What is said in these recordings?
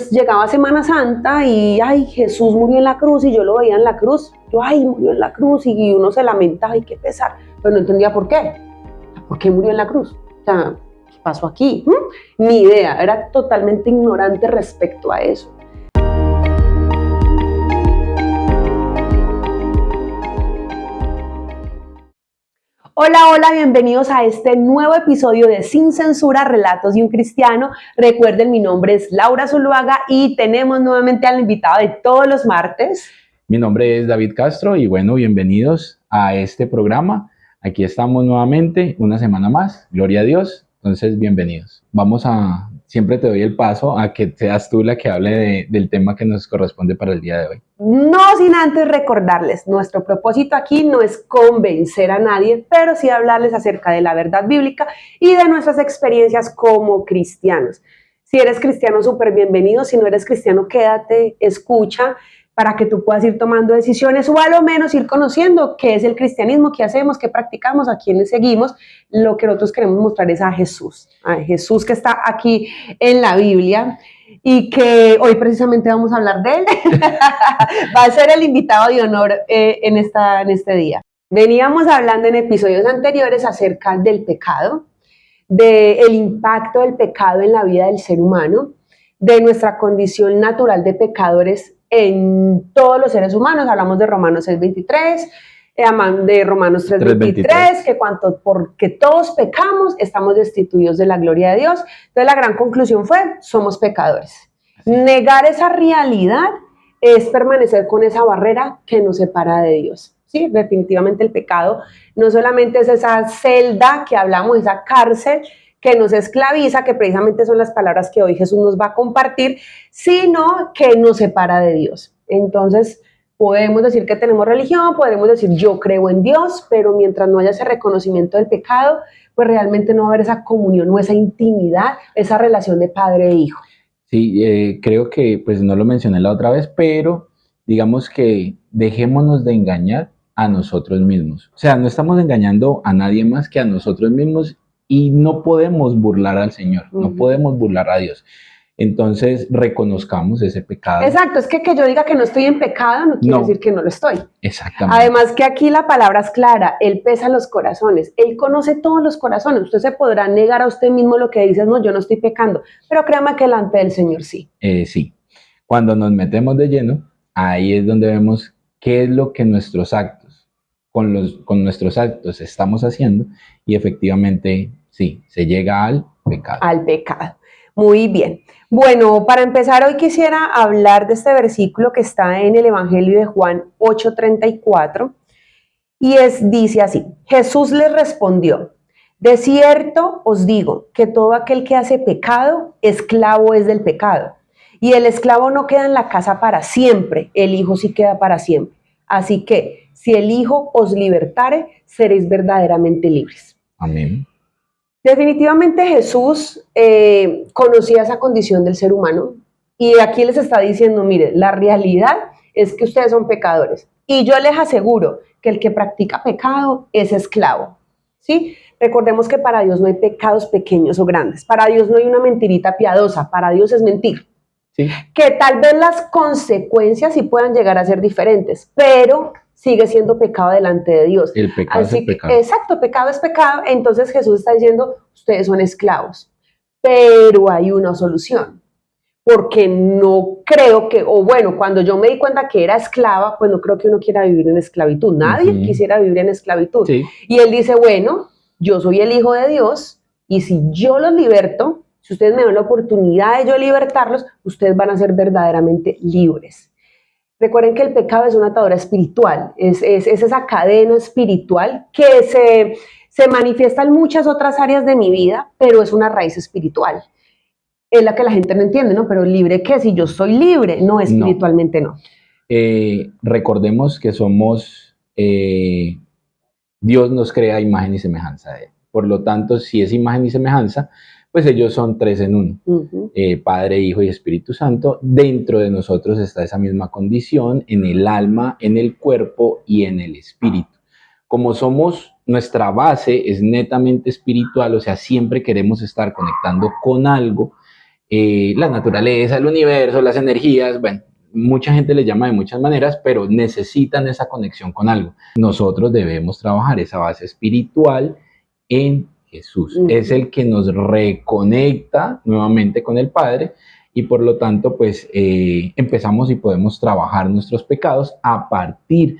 Llegaba Semana Santa y, ay, Jesús murió en la cruz y yo lo veía en la cruz. Yo, ay, murió en la cruz y uno se lamentaba y qué pesar, pero no entendía por qué. ¿Por qué murió en la cruz? O sea, ¿qué pasó aquí? Ni idea, era totalmente ignorante respecto a eso. Hola, bienvenidos a este nuevo episodio de Sin Censura, Relatos de un Cristiano. Recuerden, mi nombre es Laura Zuluaga y tenemos nuevamente al invitado de todos los martes. Mi nombre es David Castro y bueno, bienvenidos a este programa. Aquí estamos nuevamente, una semana más, gloria a Dios. Entonces, bienvenidos. Siempre te doy el paso a que seas tú la que hable del tema que nos corresponde para el día de hoy. No sin antes recordarles, nuestro propósito aquí no es convencer a nadie, pero sí hablarles acerca de la verdad bíblica y de nuestras experiencias como cristianos. Si eres cristiano, súper bienvenido. Si no eres cristiano, quédate, escucha, para que tú puedas ir tomando decisiones o a lo menos ir conociendo qué es el cristianismo, qué hacemos, qué practicamos, a quiénes seguimos. Lo que nosotros queremos mostrar es a Jesús que está aquí en la Biblia y que hoy precisamente vamos a hablar de él. Va a ser el invitado de honor en este día. Veníamos hablando en episodios anteriores acerca del pecado, del impacto del pecado en la vida del ser humano, de nuestra condición natural de pecadores en todos los seres humanos. Hablamos de Romanos 6:23, de Romanos 3:23, que porque todos pecamos, estamos destituidos de la gloria de Dios. Entonces la gran conclusión fue, somos pecadores. Negar esa realidad es permanecer con esa barrera que nos separa de Dios. Sí, definitivamente el pecado no solamente es esa celda que hablamos, esa cárcel que nos esclaviza, que precisamente son las palabras que hoy Jesús nos va a compartir, sino que nos separa de Dios. Entonces, podemos decir que tenemos religión, podemos decir yo creo en Dios, pero mientras no haya ese reconocimiento del pecado, pues realmente no va a haber esa comunión o esa intimidad, esa relación de padre e hijo. Sí, creo que pues no lo mencioné la otra vez, pero digamos que dejémonos de engañar a nosotros mismos. O sea, no estamos engañando a nadie más que a nosotros mismos y no podemos burlar al Señor, no podemos burlar a Dios. Entonces, reconozcamos ese pecado. Exacto, es que yo diga que no estoy en pecado no quiere decir que no lo estoy. Exactamente. Además que aquí la palabra es clara, Él pesa los corazones, Él conoce todos los corazones. Usted se podrá negar a usted mismo lo que dice, no, yo no estoy pecando, pero créame que delante del Señor sí. Sí, cuando nos metemos de lleno, ahí es donde vemos qué es lo que con nuestros actos estamos haciendo y efectivamente sí, se llega al pecado. Al pecado. Muy bien. Bueno, para empezar hoy quisiera hablar de este versículo que está en el Evangelio de Juan 8:34 y dice así, Jesús les respondió, de cierto os digo que todo aquel que hace pecado, esclavo es del pecado. Y el esclavo no queda en la casa para siempre, el Hijo sí queda para siempre. Así que si el Hijo os libertare, seréis verdaderamente libres. Amén. Definitivamente Jesús conocía esa condición del ser humano y aquí les está diciendo, mire, la realidad es que ustedes son pecadores y yo les aseguro que el que practica pecado es esclavo, ¿sí? Recordemos que para Dios no hay pecados pequeños o grandes, para Dios no hay una mentirita piadosa, para Dios es mentir. Sí. Que tal vez las consecuencias sí puedan llegar a ser diferentes, pero sigue siendo pecado delante de Dios. El pecado es el pecado. Exacto, pecado es pecado. Entonces Jesús está diciendo, ustedes son esclavos, pero hay una solución. Porque no creo que, o bueno, cuando yo me di cuenta que era esclava, pues no creo que uno quiera vivir en esclavitud. Nadie quisiera vivir en esclavitud. Sí. Y él dice, bueno, yo soy el Hijo de Dios y si yo los liberto, si ustedes me dan la oportunidad de yo libertarlos, ustedes van a ser verdaderamente libres. Recuerden que el pecado es una atadura espiritual, es esa cadena espiritual que se manifiesta en muchas otras áreas de mi vida, pero es una raíz espiritual. Es la que la gente no entiende, ¿no? Pero ¿libre qué? Si yo soy libre, no, espiritualmente no. Recordemos que somos, Dios nos crea a imagen y semejanza de Él. Por lo tanto, si es imagen y semejanza, pues ellos son tres en uno, Padre, Hijo y Espíritu Santo. Dentro de nosotros está esa misma condición, en el alma, en el cuerpo y en el espíritu. Como nuestra base es netamente espiritual, o sea, siempre queremos estar conectando con algo, la naturaleza, el universo, las energías, bueno, mucha gente le llama de muchas maneras, pero necesitan esa conexión con algo. Nosotros debemos trabajar esa base espiritual en Jesús. Es el que nos reconecta nuevamente con el Padre y por lo tanto, pues empezamos y podemos trabajar nuestros pecados a partir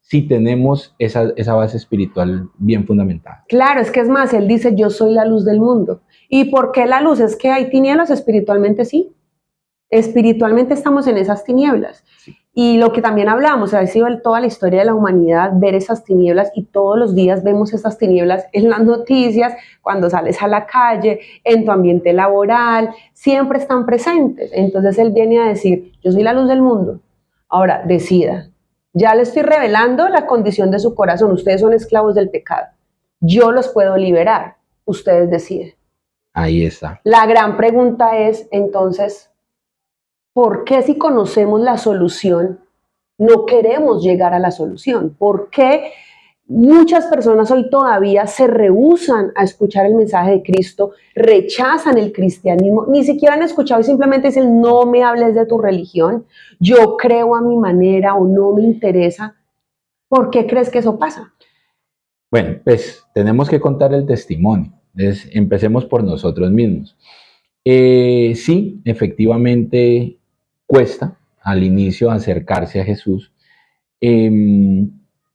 si tenemos esa base espiritual bien fundamentada. Claro, es que es más, él dice, yo soy la luz del mundo. ¿Y por qué la luz? Es que hay tinieblas espiritualmente, sí. Espiritualmente estamos en esas tinieblas. Sí. Y lo que también hablamos, ha sido toda la historia de la humanidad, ver esas tinieblas, y todos los días vemos esas tinieblas en las noticias, cuando sales a la calle, en tu ambiente laboral, siempre están presentes. Entonces él viene a decir, yo soy la luz del mundo. Ahora, decida. Ya le estoy revelando la condición de su corazón. Ustedes son esclavos del pecado. Yo los puedo liberar. Ustedes deciden. Ahí está. La gran pregunta es, entonces, ¿por qué si conocemos la solución no queremos llegar a la solución? ¿Por qué muchas personas hoy todavía se rehúsan a escuchar el mensaje de Cristo, rechazan el cristianismo, ni siquiera han escuchado y simplemente dicen, no me hables de tu religión, yo creo a mi manera o no me interesa? ¿Por qué crees que eso pasa? Bueno, pues tenemos que contar el testimonio. Empecemos por nosotros mismos. Sí, efectivamente cuesta al inicio acercarse a Jesús.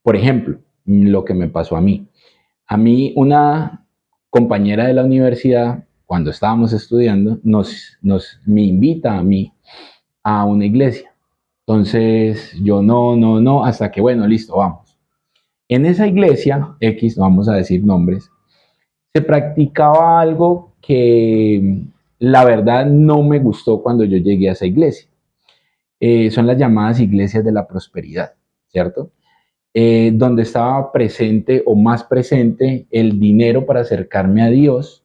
Por ejemplo, lo que me pasó a mí. A mí una compañera de la universidad, cuando estábamos estudiando, me invita a mí a una iglesia. Entonces yo no, hasta que bueno, listo, vamos. En esa iglesia, X, no vamos a decir nombres, se practicaba algo que la verdad no me gustó cuando yo llegué a esa iglesia. Son las llamadas iglesias de la prosperidad, ¿cierto? Donde estaba presente o más presente el dinero para acercarme a Dios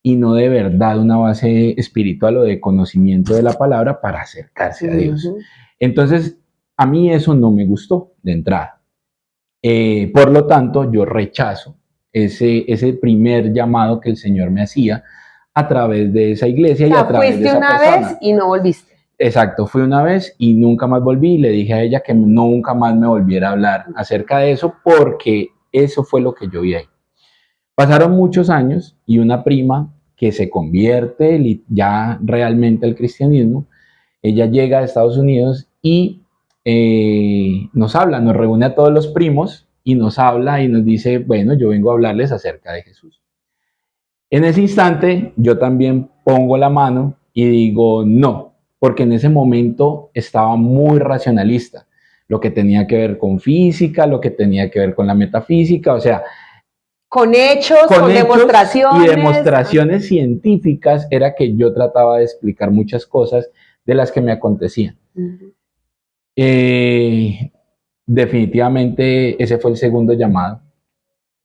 y no de verdad una base espiritual o de conocimiento de la palabra para acercarse a Dios. Entonces, a mí eso no me gustó de entrada. Por lo tanto, yo rechazo ese primer llamado que el Señor me hacía a través de esa iglesia y a través de esa persona. Fuiste una vez y no volviste. Exacto, fui una vez y nunca más volví y le dije a ella que nunca más me volviera a hablar acerca de eso porque eso fue lo que yo vi ahí. Pasaron muchos años y una prima que se convierte ya realmente al cristianismo, ella llega a Estados Unidos y nos habla, nos reúne a todos los primos y nos habla y nos dice, bueno, yo vengo a hablarles acerca de Jesús. En ese instante yo también pongo la mano y digo no, porque en ese momento estaba muy racionalista, lo que tenía que ver con física, lo que tenía que ver con la metafísica, o sea, con hechos, con demostraciones. Y demostraciones científicas era que yo trataba de explicar muchas cosas de las que me acontecían. Definitivamente ese fue el segundo llamado,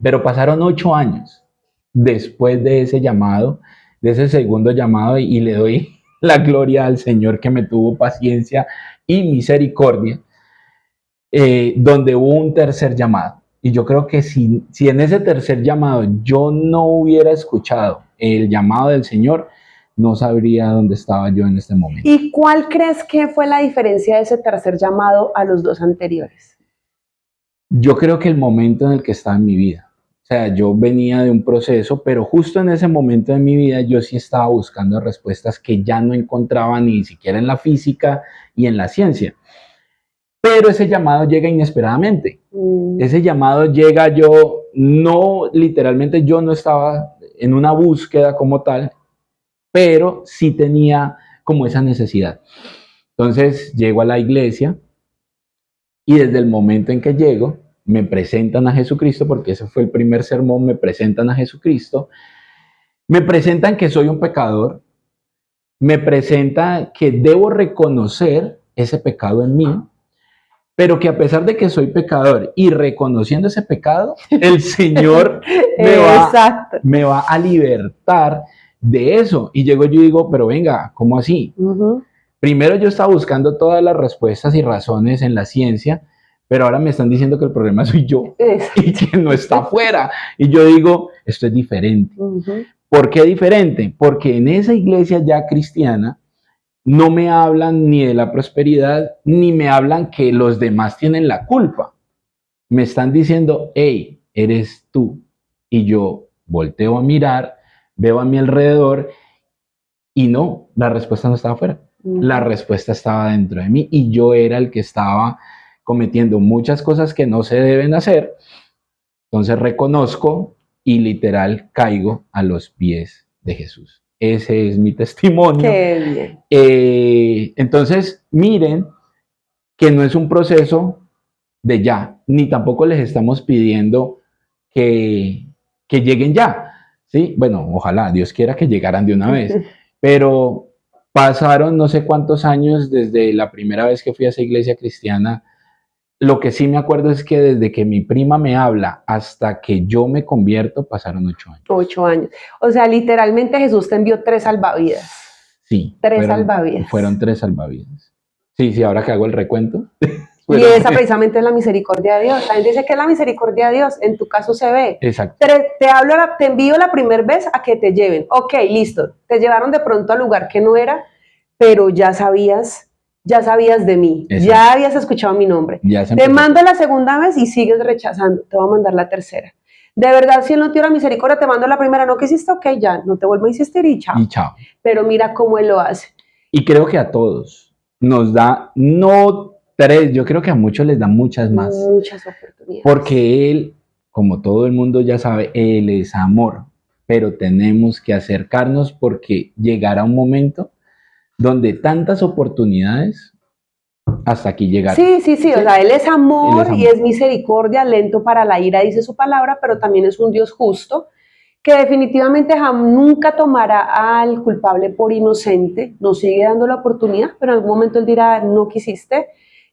pero pasaron 8 años después de ese llamado, de ese segundo llamado, y le doy la gloria al Señor que me tuvo paciencia y misericordia, donde hubo un tercer llamado. Y yo creo que si en ese tercer llamado yo no hubiera escuchado el llamado del Señor, no sabría dónde estaba yo en este momento. ¿Y cuál crees que fue la diferencia de ese tercer llamado a los dos anteriores? Yo creo que el momento en el que estaba en mi vida. O sea, yo venía de un proceso, pero justo en ese momento de mi vida yo sí estaba buscando respuestas que ya no encontraba ni siquiera en la física y en la ciencia. Pero ese llamado llega inesperadamente. Ese llamado llega, literalmente yo no estaba en una búsqueda como tal, pero sí tenía como esa necesidad. Entonces llego a la iglesia y desde el momento en que llego, me presentan a Jesucristo, porque ese fue el primer sermón, me presentan a Jesucristo, me presentan que soy un pecador, me presentan que debo reconocer ese pecado en mí, pero que a pesar de que soy pecador y reconociendo ese pecado, el Señor me va a libertar de eso. Y llego yo y digo, pero venga, ¿cómo así? Primero yo estaba buscando todas las respuestas y razones en la ciencia, pero ahora me están diciendo que el problema soy yo y que no está afuera. Y yo digo, esto es diferente. ¿Por qué diferente? Porque en esa iglesia ya cristiana no me hablan ni de la prosperidad, ni me hablan que los demás tienen la culpa. Me están diciendo, hey, eres tú. Y yo volteo a mirar, veo a mi alrededor y no, la respuesta no estaba afuera. La respuesta estaba dentro de mí y yo era el que estaba cometiendo muchas cosas que no se deben hacer. Entonces reconozco y literal caigo a los pies de Jesús. Ese es mi testimonio. Qué bien. Entonces, miren que no es un proceso de ya, ni tampoco les estamos pidiendo que lleguen ya, ¿sí? Bueno, ojalá, Dios quiera que llegaran de una vez, pero pasaron no sé cuántos años desde la primera vez que fui a esa iglesia cristiana. Lo que sí me acuerdo es que desde que mi prima me habla hasta que yo me convierto, pasaron 8 años. 8 años. O sea, literalmente Jesús te envió 3 salvavidas. Sí. Tres salvavidas. Fueron 3 salvavidas. Sí, ahora que hago el recuento. Y esa precisamente es la misericordia de Dios. También dice que es la misericordia de Dios. En tu caso se ve. Exacto. Te envío la primera vez a que te lleven. Ok, listo. Te llevaron de pronto al lugar que no era, pero ya sabías de mí. Exacto. Ya habías escuchado mi nombre. Te mando la segunda vez y sigues rechazando. Te voy a mandar la tercera. De verdad, si Él no te dio la misericordia, te mando la primera. No quisiste, ok, ya. No te vuelvo a insistir y chao. Y chao. Pero mira cómo Él lo hace. Y creo que a todos nos da, no 3, yo creo que a muchos les da muchas más. Muchas oportunidades. Porque Él, como todo el mundo ya sabe, Él es amor. Pero tenemos que acercarnos porque llegará un momento donde tantas oportunidades hasta aquí llegaron. Sí. O sea, Él es amor y es misericordia, lento para la ira, dice su palabra, pero también es un Dios justo, que definitivamente nunca tomará al culpable por inocente, nos sigue dando la oportunidad, pero en algún momento Él dirá, no quisiste,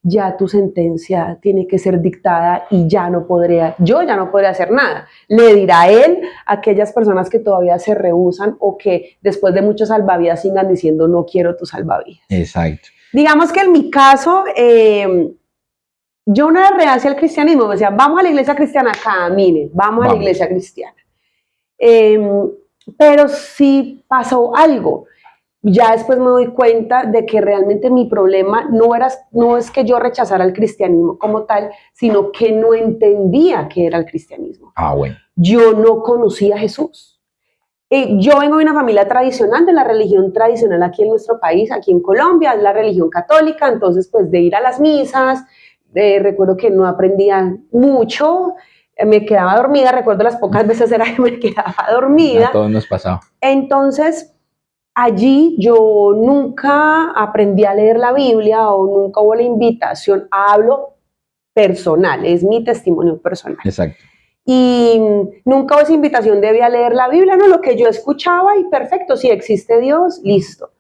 ya tu sentencia tiene que ser dictada y yo ya no podré hacer nada. Le dirá Él a aquellas personas que todavía se rehúsan o que después de muchos salvavidas sigan diciendo, no quiero tu salvavidas. Exacto. Digamos que en mi caso, yo no era reacia al cristianismo, me decía, vamos a la iglesia cristiana, camine, vamos a la iglesia cristiana. Pero sí pasó algo. Ya después me doy cuenta de que realmente mi problema no es que yo rechazara el cristianismo como tal, sino que no entendía qué era el cristianismo. Bueno. Yo no conocía a Jesús. Yo vengo de una familia tradicional, de la religión tradicional aquí en nuestro país, aquí en Colombia, es la religión católica, entonces pues de ir a las misas, recuerdo que no aprendía mucho, me quedaba dormida, recuerdo las pocas veces era que me quedaba dormida. A todos nos pasaba. Entonces, allí yo nunca aprendí a leer la Biblia o nunca hubo la invitación, hablo personal, es mi testimonio personal. Exacto. Y nunca hubo esa invitación de ir a leer la Biblia, no, lo que yo escuchaba y perfecto, si existe Dios, listo.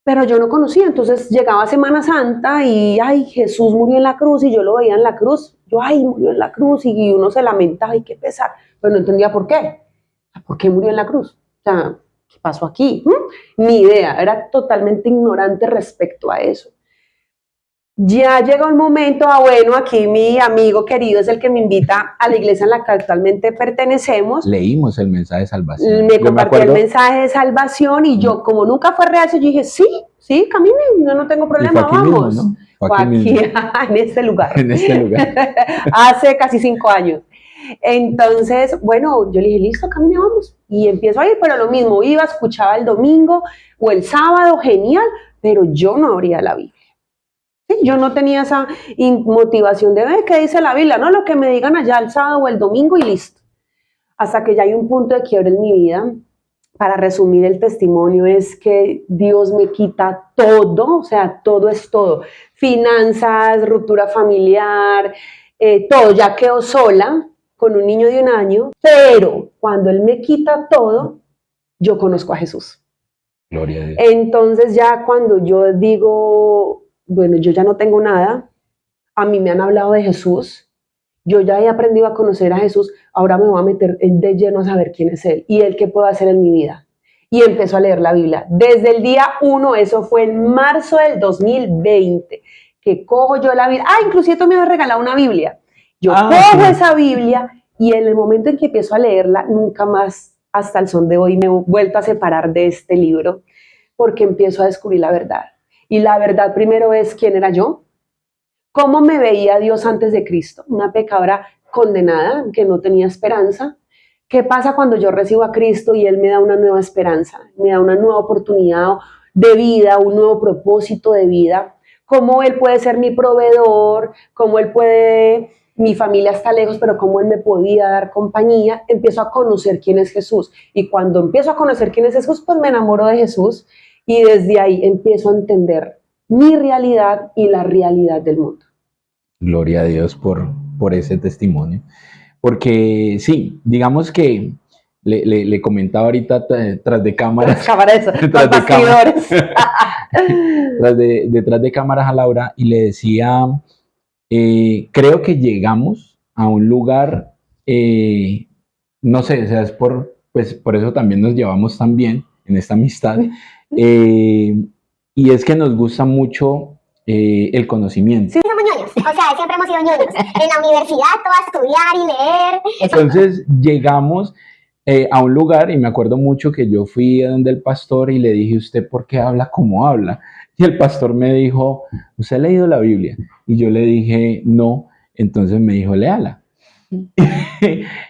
Pero yo no conocía, entonces llegaba Semana Santa y, ay, Jesús murió en la cruz y yo lo veía en la cruz, ay, murió en la cruz y uno se lamentaba y qué pesar, pero no entendía por qué murió en la cruz, o sea, ¿qué pasó aquí? Ni idea, era totalmente ignorante respecto a eso. Ya llegó el momento, bueno, aquí mi amigo querido es el que me invita a la iglesia en la que actualmente pertenecemos. Leímos el mensaje de salvación. Me compartió el mensaje de salvación y yo, como nunca fue reacio, yo dije, sí, camine, yo no tengo problema, vamos. Mismo, ¿no? Fue aquí en este lugar. En este lugar. Hace casi 5 años. Entonces, bueno, yo le dije, listo, camine, vamos. Y empiezo a ir, pero lo mismo, iba, escuchaba el domingo o el sábado, genial, pero yo no abría la Biblia. Yo no tenía esa motivación de ver qué dice la Biblia, no, lo que me digan allá el sábado o el domingo y listo. Hasta que ya hay un punto de quiebre en mi vida. Para resumir el testimonio es que Dios me quita todo, o sea, todo es todo. Finanzas, ruptura familiar, todo, ya quedo sola con un niño de 1 año, pero cuando Él me quita todo, yo conozco a Jesús. Gloria a Dios. Entonces ya cuando yo digo, bueno, yo ya no tengo nada, a mí me han hablado de Jesús, yo ya he aprendido a conocer a Jesús, ahora me voy a meter de lleno a saber quién es Él y Él qué puede hacer en mi vida. Y empezó a leer la Biblia. Desde el día 1, eso fue en marzo del 2020, que cojo yo la Biblia. Inclusive tú me has regalado una Biblia. Yo cojo esa Biblia y en el momento en que empiezo a leerla, nunca más hasta el son de hoy me he vuelto a separar de este libro porque empiezo a descubrir la verdad. Y la verdad primero es quién era yo, cómo me veía Dios antes de Cristo, una pecadora condenada que no tenía esperanza. ¿Qué pasa cuando yo recibo a Cristo y Él me da una nueva esperanza, me da una nueva oportunidad de vida, un nuevo propósito de vida? ¿Cómo Él puede ser mi proveedor? ¿Cómo Él puede, mi familia está lejos, pero cómo Él me podía dar compañía? Empiezo a conocer quién es Jesús. Y cuando empiezo a conocer quién es Jesús, pues me enamoro de Jesús y desde ahí empiezo a entender mi realidad y la realidad del mundo. Gloria a Dios por ese testimonio. Porque sí, digamos que le comentaba ahorita tras de cámaras. Detrás de cámaras. Detrás de cámaras a Laura y le decía, creo que llegamos a un lugar, no sé, o sea, es pues, por eso también nos llevamos tan bien en esta amistad. Y es que nos gusta mucho el conocimiento. Sí, somos ñoños, o sea, siempre hemos sido ñoños. En la universidad, todo a estudiar y leer. Entonces llegamos a un lugar y me acuerdo mucho que yo fui a donde el pastor y le dije, ¿usted por qué habla como habla? Y el pastor me dijo, ¿usted ha leído la Biblia? Y yo le dije, no. Entonces me dijo, léala.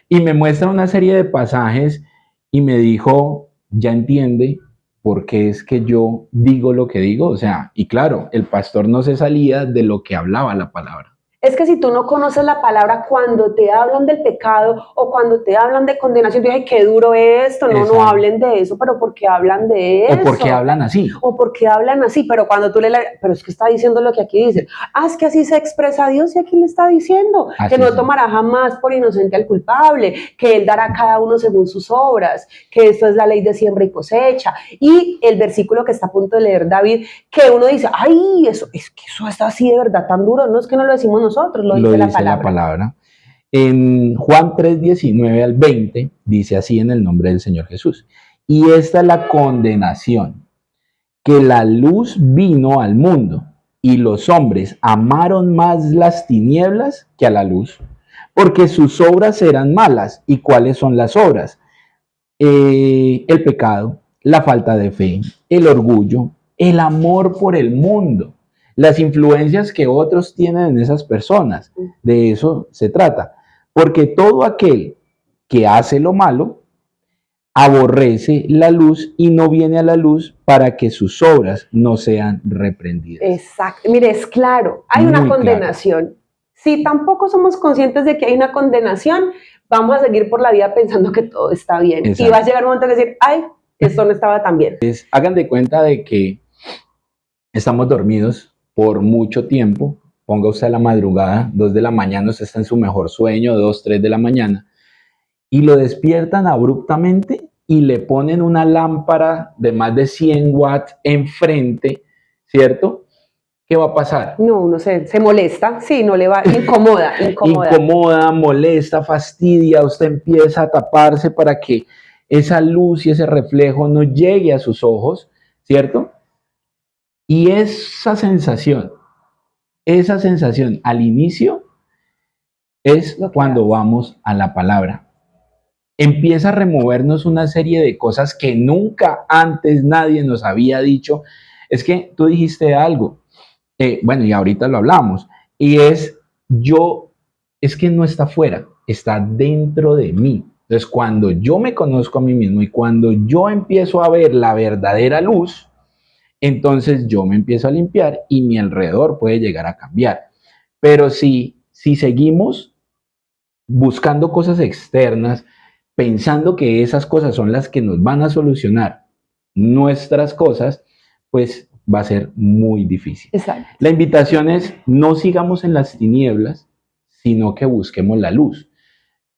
Y me muestra una serie de pasajes y me dijo, ya entiende por qué es que yo digo lo que digo. O sea, y claro, el pastor no se salía de lo que hablaba la palabra. Es que si tú no conoces la palabra, cuando te hablan del pecado o cuando te hablan de condenación, tú dices, qué duro esto, no hablen de eso, pero ¿por qué hablan de eso? O porque hablan así. O porque hablan así, pero cuando tú pero es que está diciendo lo que aquí dice. Es que así se expresa Dios y aquí le está diciendo así que no tomará jamás por inocente al culpable, que Él dará a cada uno según sus obras, que esto es la ley de siembra y cosecha. Y el versículo que está a punto de leer David, que uno dice, ay, eso es que eso está así de verdad tan duro, no es que no lo decimos nosotros, lo dice la palabra. En Juan 3, 19 al 20 dice así en el nombre del Señor Jesús. Y esta es la condenación, que la luz vino al mundo y los hombres amaron más las tinieblas que a la luz, porque sus obras eran malas. ¿Y cuáles son las obras? El pecado, la falta de fe, el orgullo, el amor por el mundo, las influencias que otros tienen en esas personas. De eso se trata. Porque todo aquel que hace lo malo aborrece la luz y no viene a la luz para que sus obras no sean reprendidas. Exacto. Mire, es claro, hay una condenación. Claro. Si tampoco somos conscientes de que hay una condenación, vamos a seguir por la vida pensando que todo está bien. Exacto. Y va a llegar un momento de decir, ay, esto no estaba tan bien. Hagan de cuenta de que estamos dormidos por mucho tiempo. Ponga usted a la madrugada, 2 de la mañana, usted está en su mejor sueño, 2, 3 de la mañana, y lo despiertan abruptamente y le ponen una lámpara de más de 100 watts enfrente, ¿cierto? ¿Qué va a pasar? No, uno se molesta, sí, no le va, incomoda. Incomoda, molesta, fastidia, usted empieza a taparse para que esa luz y ese reflejo no llegue a sus ojos, ¿cierto? Y esa sensación al inicio es cuando vamos a la palabra. Empieza a removernos una serie de cosas que nunca antes nadie nos había dicho. Es que tú dijiste algo, bueno, y ahorita lo hablamos, y es que no está fuera, está dentro de mí. Entonces, cuando yo me conozco a mí mismo y cuando yo empiezo a ver la verdadera luz, entonces yo me empiezo a limpiar y mi alrededor puede llegar a cambiar. Pero si seguimos buscando cosas externas, pensando que esas cosas son las que nos van a solucionar nuestras cosas, pues va a ser muy difícil. Exacto. La invitación es no sigamos en las tinieblas, sino que busquemos la luz.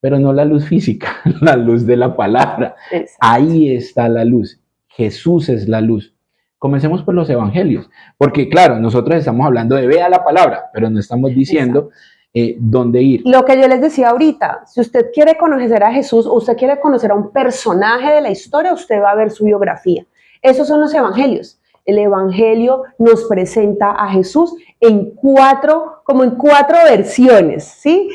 Pero no la luz física, la luz de la palabra. Exacto. Ahí está la luz. Jesús es la luz. Comencemos por los evangelios, porque claro, nosotros estamos hablando de vea la palabra, pero no estamos diciendo dónde ir. Lo que yo les decía ahorita, si usted quiere conocer a Jesús, o usted quiere conocer a un personaje de la historia, usted va a ver su biografía. Esos son los evangelios. El evangelio nos presenta a Jesús como en cuatro versiones, ¿sí?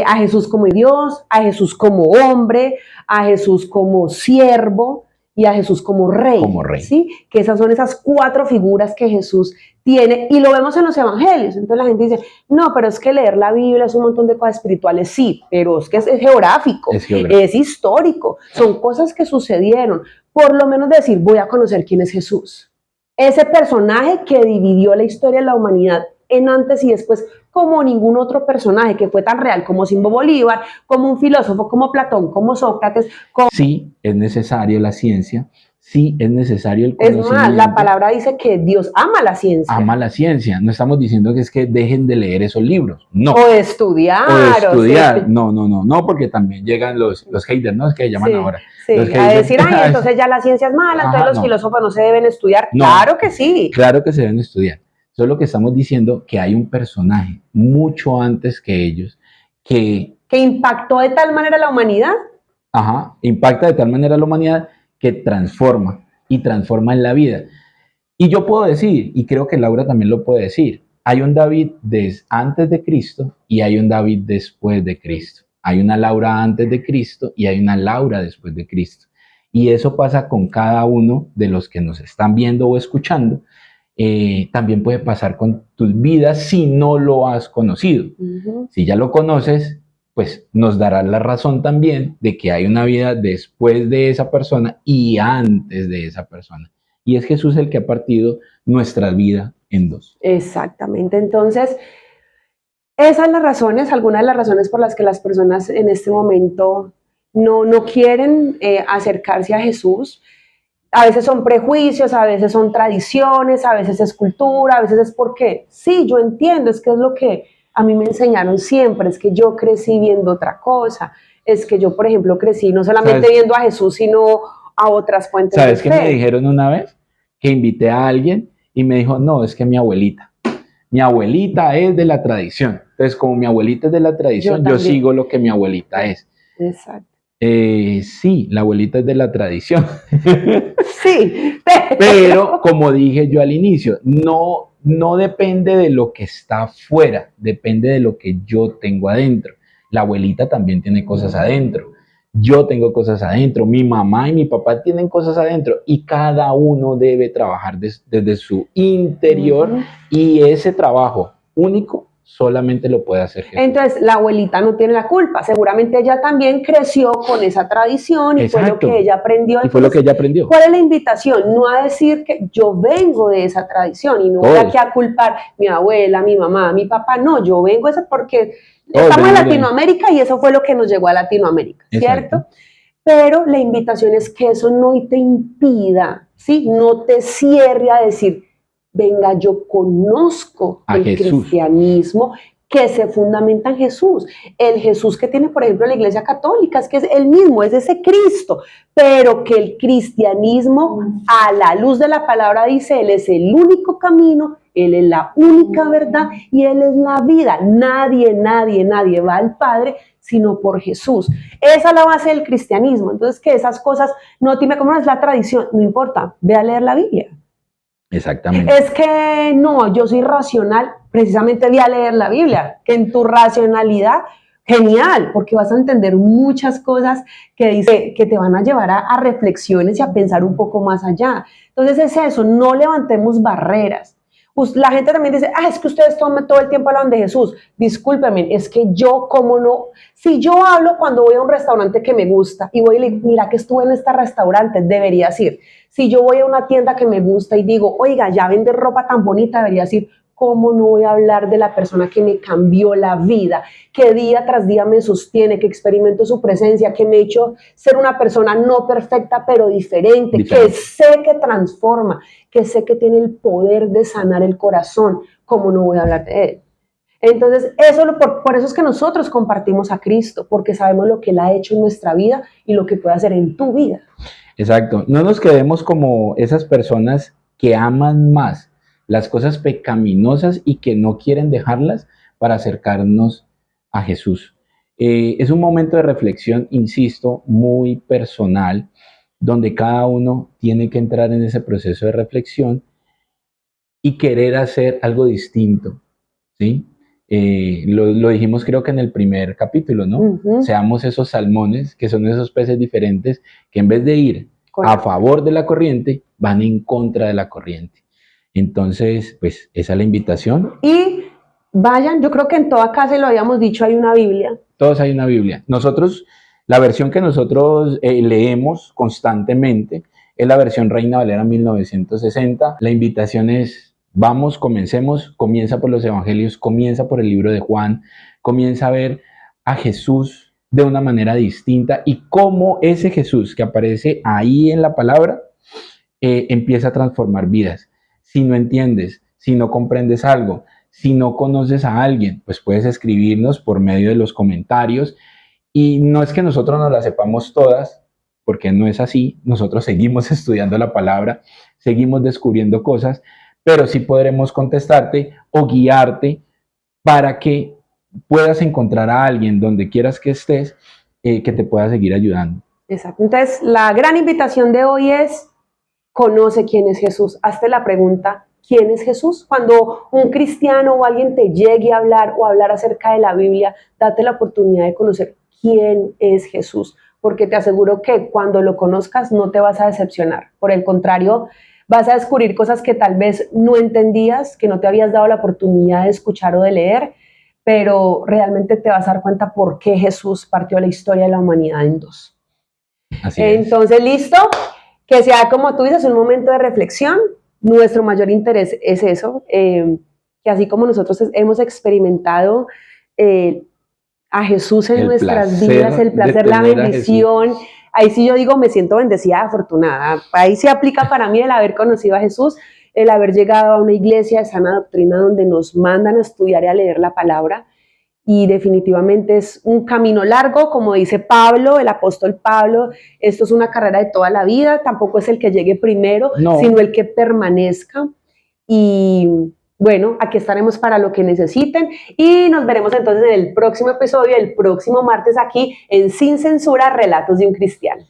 a Jesús como Dios, a Jesús como hombre, a Jesús como siervo y a Jesús como rey. Como rey. ¿Sí? Que esas son esas 4 figuras que Jesús tiene y lo vemos en los evangelios. Entonces la gente dice, no, pero es que leer la Biblia es un montón de cosas espirituales. Sí, pero es que es geográfico, es histórico, son cosas que sucedieron. Por lo menos decir, voy a conocer quién es Jesús. Ese personaje que dividió la historia de la humanidad en antes y después, como ningún otro personaje que fue tan real como Simón Bolívar, como un filósofo, como Platón, como Sócrates. Sí, es necesario la ciencia, sí, es necesario el conocimiento. Es más, la palabra dice que Dios ama la ciencia. Ama la ciencia. No estamos diciendo que es que dejen de leer esos libros, no. O de estudiar. O de estudiar, sí. No, porque también llegan los haters, ¿no? Es que llaman ahora. Sí, a decir, ay, entonces ya la ciencia es mala, entonces los filósofos no se deben estudiar. No, claro que sí. Claro que se deben estudiar. Solo que estamos diciendo que hay un personaje mucho antes que ellos que impactó de tal manera la humanidad. Ajá, impacta de tal manera la humanidad que transforma y transforma en la vida. Y yo puedo decir, y creo que Laura también lo puede decir, hay un David antes de Cristo y hay un David después de Cristo. Hay una Laura antes de Cristo y hay una Laura después de Cristo. Y eso pasa con cada uno de los que nos están viendo o escuchando. También puede pasar con tus vidas si no lo has conocido. Si ya lo conoces, pues nos dará la razón también de que hay una vida después de esa persona y antes de esa persona. Y es Jesús el que ha partido nuestra vida en 2. Exactamente. Entonces, esas son las razones, algunas de las razones por las que las personas en este momento no quieren acercarse a Jesús. A veces son prejuicios, a veces son tradiciones, a veces es cultura, a veces es porque, sí, yo entiendo, es que es lo que a mí me enseñaron siempre, es que yo crecí viendo otra cosa, es que yo, por ejemplo, crecí no solamente viendo a Jesús, sino a otras fuentes de fe. ¿Sabes qué me dijeron una vez? Que invité a alguien y me dijo, no, es que mi abuelita es de la tradición. Entonces, como mi abuelita es de la tradición, yo sigo lo que mi abuelita es. Exacto. Sí, la abuelita es de la tradición. Sí. Pero, como dije yo al inicio, no depende de lo que está afuera, depende de lo que yo tengo adentro. La abuelita también tiene cosas adentro. Yo tengo cosas adentro. Mi mamá y mi papá tienen cosas adentro. Y cada uno debe trabajar desde su interior. Y ese trabajo único solamente lo puede hacer Jesús. Entonces, la abuelita no tiene la culpa. Seguramente ella también creció con esa tradición y fue lo que ella aprendió. Y fue lo que ella aprendió. ¿Cuál es la invitación? No a decir que yo vengo de esa tradición y no voy aquí a culpar mi abuela, mi mamá, mi papá. No, yo vengo esa porque estamos en Latinoamérica y eso fue lo que nos llegó a Latinoamérica, ¿cierto? Pero la invitación es que eso no te impida, ¿sí? No te cierre a decir, venga, yo conozco el cristianismo que se fundamenta en Jesús. El Jesús que tiene, por ejemplo, la Iglesia Católica, es que es el mismo, es ese Cristo, pero que el cristianismo, a la luz de la palabra, dice, Él es el único camino, Él es la única verdad y Él es la vida. Nadie va al Padre sino por Jesús. Esa es la base del cristianismo. Entonces, que esas cosas, no dime cómo es la tradición, no importa, ve a leer la Biblia. Exactamente. Es que no, yo soy racional, precisamente voy a leer la Biblia, que en tu racionalidad, genial, porque vas a entender muchas cosas que dice que te van a llevar a reflexiones y a pensar un poco más allá. Entonces es eso, no levantemos barreras. La gente también dice, es que ustedes todo el tiempo hablan de Jesús. Discúlpenme, es que yo, ¿cómo no? Si yo hablo cuando voy a un restaurante que me gusta y voy y le digo, mira que estuve en este restaurante, deberías ir. Si yo voy a una tienda que me gusta y digo, oiga, ya vende ropa tan bonita, deberías ir. ¿Cómo no voy a hablar de la persona que me cambió la vida, que día tras día me sostiene, que experimento su presencia, que me ha hecho ser una persona no perfecta, pero diferente, que sé que transforma, que sé que tiene el poder de sanar el corazón? ¿Cómo no voy a hablar de Él? Entonces, por eso es que nosotros compartimos a Cristo, porque sabemos lo que Él ha hecho en nuestra vida y lo que puede hacer en tu vida. Exacto. No nos quedemos como esas personas que aman más las cosas pecaminosas y que no quieren dejarlas para acercarnos a Jesús. Es un momento de reflexión, insisto, muy personal, donde cada uno tiene que entrar en ese proceso de reflexión y querer hacer algo distinto, ¿sí? Lo dijimos creo que en el primer capítulo, ¿no? Ujú. Seamos esos salmones, que son esos peces diferentes, que en vez de ir a Correcto. favor de la corriente, van en contra de la corriente. Entonces, pues esa es la invitación. Y vayan, yo creo que en toda casa, y lo habíamos dicho, hay una Biblia. Todos hay una Biblia. Nosotros, la versión que nosotros leemos constantemente es la versión Reina Valera 1960. La invitación es, vamos, comencemos, comienza por los evangelios, comienza por el libro de Juan, comienza a ver a Jesús de una manera distinta y cómo ese Jesús que aparece ahí en la palabra empieza a transformar vidas. Si no entiendes, si no comprendes algo, si no conoces a alguien, pues puedes escribirnos por medio de los comentarios. Y no es que nosotros nos las sepamos todas, porque no es así. Nosotros seguimos estudiando la palabra, seguimos descubriendo cosas, pero sí podremos contestarte o guiarte para que puedas encontrar a alguien donde quieras que estés que te pueda seguir ayudando. Exacto. Entonces, la gran invitación de hoy es: conoce quién es Jesús. Hazte la pregunta, ¿quién es Jesús? Cuando un cristiano o alguien te llegue a hablar o a hablar acerca de la Biblia, date la oportunidad de conocer quién es Jesús, porque te aseguro que cuando lo conozcas no te vas a decepcionar. Por el contrario, vas a descubrir cosas que tal vez no entendías, que no te habías dado la oportunidad de escuchar o de leer, pero realmente te vas a dar cuenta por qué Jesús partió la historia de la humanidad en dos. Así es. Entonces, listo, que sea, como tú dices, un momento de reflexión. Nuestro mayor interés es eso, que así como nosotros hemos experimentado a Jesús en El nuestras placer vidas, el de placer, la tener a bendición, ahí sí yo digo, me siento bendecida, afortunada. Ahí sí aplica para mí el haber conocido a Jesús, el haber llegado a una iglesia de sana doctrina donde nos mandan a estudiar y a leer la palabra. Y definitivamente es un camino largo, como dice Pablo, el apóstol Pablo. Esto es una carrera de toda la vida, tampoco es el que llegue primero, No. sino el que permanezca. Y bueno, aquí estaremos para lo que necesiten y nos veremos entonces en el próximo episodio, el próximo martes aquí en Sin Censura, Relatos de un Cristiano.